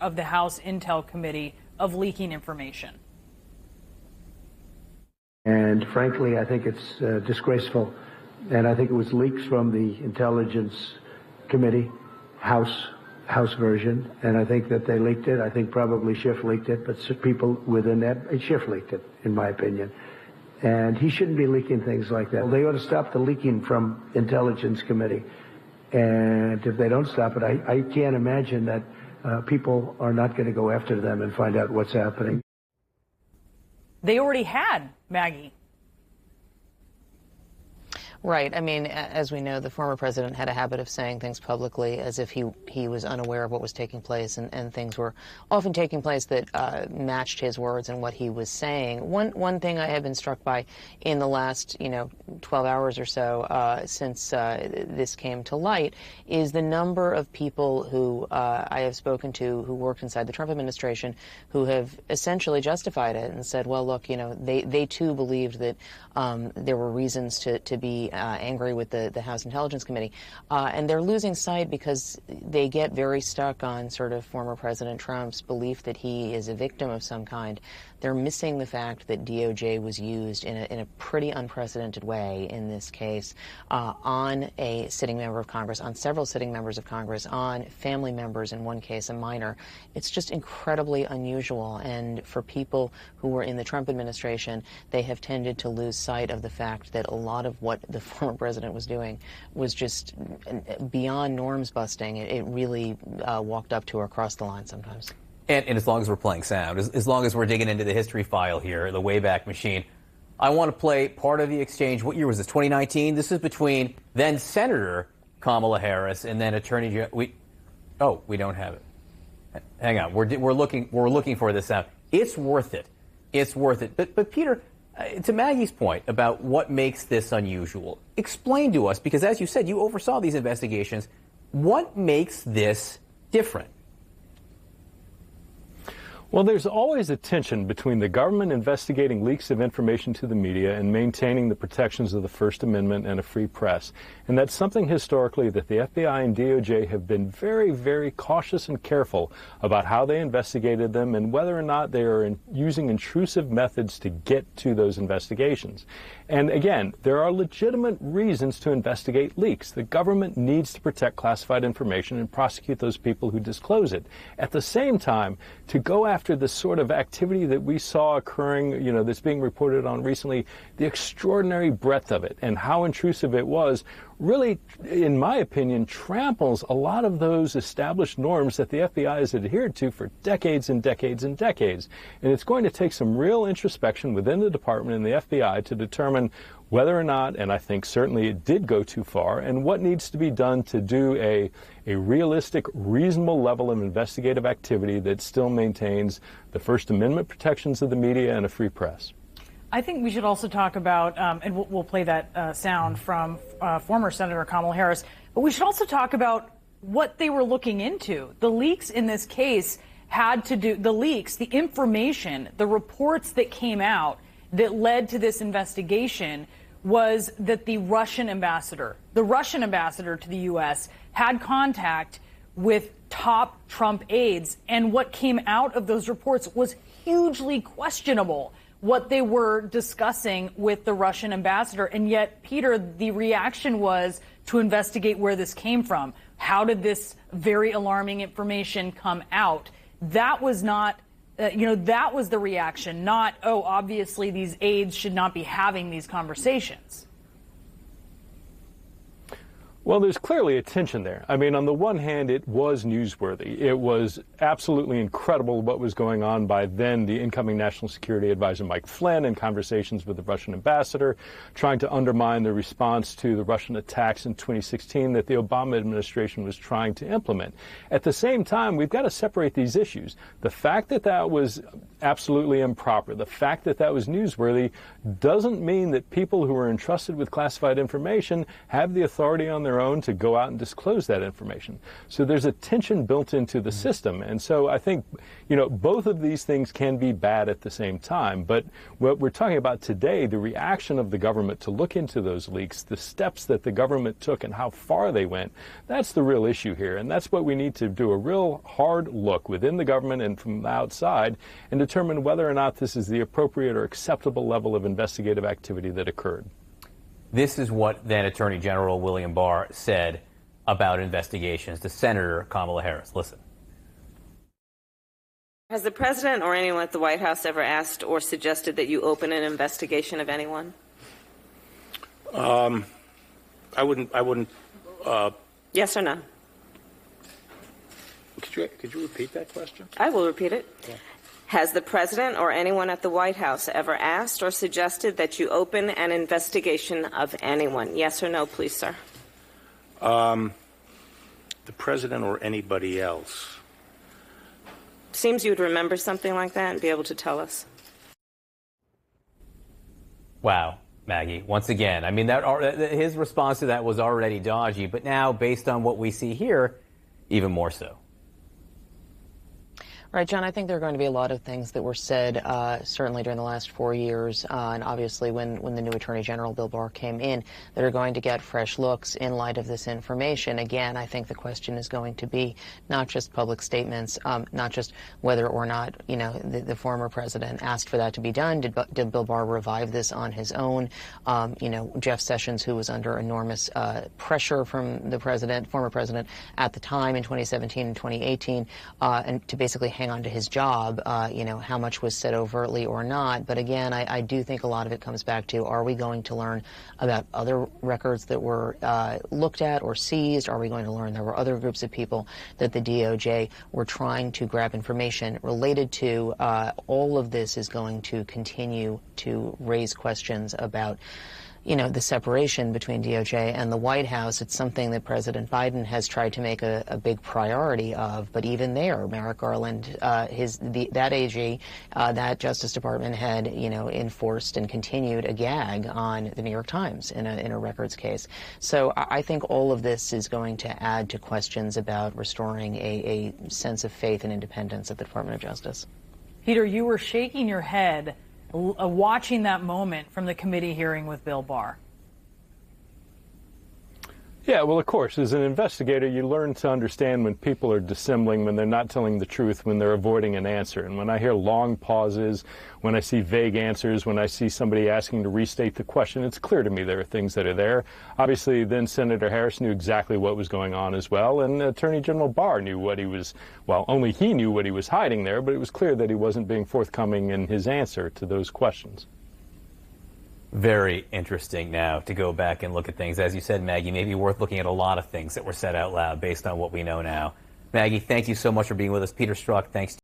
of the House Intel Committee of leaking information. And frankly, I think it's disgraceful. And I think it was leaks from the Intelligence Committee, House version. And I think that they leaked it. I think probably Schiff leaked it, but people within that, Schiff leaked it, in my opinion. And he shouldn't be leaking things like that. They ought to stop the leaking from Intelligence Committee. And if they don't stop it, I can't imagine that people are not going to go after them and find out what's happening. They already had, Maggie. Right. I mean, as we know, the former president had a habit of saying things publicly as if he was unaware of what was taking place, and things were often taking place that matched his words and what he was saying. One thing I have been struck by in the last, 12 hours or so since this came to light is the number of people who I have spoken to who worked inside the Trump administration who have essentially justified it and said, well, look, they too believed that there were reasons to be angry with the House Intelligence Committee. And they're losing sight because they get very stuck on sort of former President Trump's belief that he is a victim of some kind. They're missing the fact that DOJ was used in a pretty unprecedented way in this case on a sitting member of Congress, on several sitting members of Congress, on family members, in one case, a minor. It's just incredibly unusual. And for people who were in the Trump administration, they have tended to lose sight of the fact that a lot of what the former president was doing was just beyond norms busting. It really walked up to or across the line sometimes. And as long as we're playing sound, as long as we're digging into the history file here, the Wayback Machine, I want to play part of the exchange. What year was this? 2019? This is between then Senator Kamala Harris and then Attorney General. We don't have it. Hang on. We're looking for this sound. It's worth it. It's worth it. But Peter, to Maggie's point about what makes this unusual, explain to us, because as you said, you oversaw these investigations. What makes this different? Well, there's always a tension between the government investigating leaks of information to the media and maintaining the protections of the First Amendment and a free press. And that's something historically that the FBI and DOJ have been very, very cautious and careful about how they investigated them and whether or not they are using intrusive methods to get to those investigations. And again, there are legitimate reasons to investigate leaks. The government needs to protect classified information and prosecute those people who disclose it. At the same time, to go after the sort of activity that we saw occurring, that's being reported on recently, the extraordinary breadth of it and how intrusive it was, really, in my opinion, tramples a lot of those established norms that the FBI has adhered to for decades and decades and decades. And it's going to take some real introspection within the department and the FBI to determine whether or not, and I think certainly it did go too far, and what needs to be done to do a realistic, reasonable level of investigative activity that still maintains the First Amendment protections of the media and a free press. I think we should also talk about, and we'll play that sound from former Senator Kamala Harris, but we should also talk about what they were looking into. The leaks in this case had to do, the information, the reports that came out that led to this investigation was that the Russian ambassador to the U.S. had contact with top Trump aides, and what came out of those reports was hugely questionable. What they were discussing with the Russian ambassador. And yet, Peter, the reaction was to investigate where this came from. How did this very alarming information come out? That was not, that was the reaction, not, oh, obviously these aides should not be having these conversations. Well, there's clearly a tension there. I mean, on the one hand, it was newsworthy. It was absolutely incredible what was going on by then the incoming National Security Advisor Mike Flynn in conversations with the Russian ambassador, trying to undermine the response to the Russian attacks in 2016 that the Obama administration was trying to implement. At the same time, we've got to separate these issues. The fact that that was absolutely improper, the fact that that was newsworthy, doesn't mean that people who are entrusted with classified information have the authority on their their own to go out and disclose that information. So there's a tension built into the system. And so I think, both of these things can be bad at the same time. But what we're talking about today, the reaction of the government to look into those leaks, the steps that the government took and how far they went, that's the real issue here. And that's what we need to do, a real hard look within the government and from the outside and determine whether or not this is the appropriate or acceptable level of investigative activity that occurred. This is what then Attorney General William Barr said about investigations to Senator Kamala Harris. Listen. Has the president or anyone at the White House ever asked or suggested that you open an investigation of anyone? I wouldn't. Yes or no? Could you repeat that question? I will repeat it. Yeah. Has the president or anyone at the White House ever asked or suggested that you open an investigation of anyone? Yes or no, please, sir? The president or anybody else? Seems you would remember something like that and be able to tell us. Wow, Maggie. Once again, I mean, his response to that was already dodgy, but now, based on what we see here, even more so. Right, John, I think there are going to be a lot of things that were said, certainly during the last 4 years, and obviously when the new Attorney General, Bill Barr, came in, that are going to get fresh looks in light of this information. Again, I think the question is going to be not just public statements, not just whether or not, the former president asked for that to be done. Did Bill Barr revive this on his own? Jeff Sessions, who was under enormous pressure from the former president at the time in 2017 and 2018, and to basically hang on to his job, how much was said overtly or not. But again, I do think a lot of it comes back to, are we going to learn about other records that were looked at or seized? Are we going to learn there were other groups of people that the DOJ were trying to grab information related to? All of this is going to continue to raise questions about the separation between DOJ and the White House. It's something that President Biden has tried to make a big priority of. But even there, Merrick Garland, that AG, that Justice Department had, enforced and continued a gag on the New York Times in a records case. So I think all of this is going to add to questions about restoring a sense of faith and independence at the Department of Justice. Peter, you were shaking your head watching that moment from the committee hearing with Bill Barr. Yeah, well, of course, as an investigator, you learn to understand when people are dissembling, when they're not telling the truth, when they're avoiding an answer. And when I hear long pauses, when I see vague answers, when I see somebody asking to restate the question, it's clear to me there are things that are there. Obviously, then Senator Harris knew exactly what was going on as well, and Attorney General Barr knew what he was, well, only he knew what he was hiding there, but it was clear that he wasn't being forthcoming in his answer to those questions. Very interesting now to go back and look at things. As you said, Maggie, maybe worth looking at a lot of things that were said out loud based on what we know now. Maggie, thank you so much for being with us. Peter Strozk, thanks.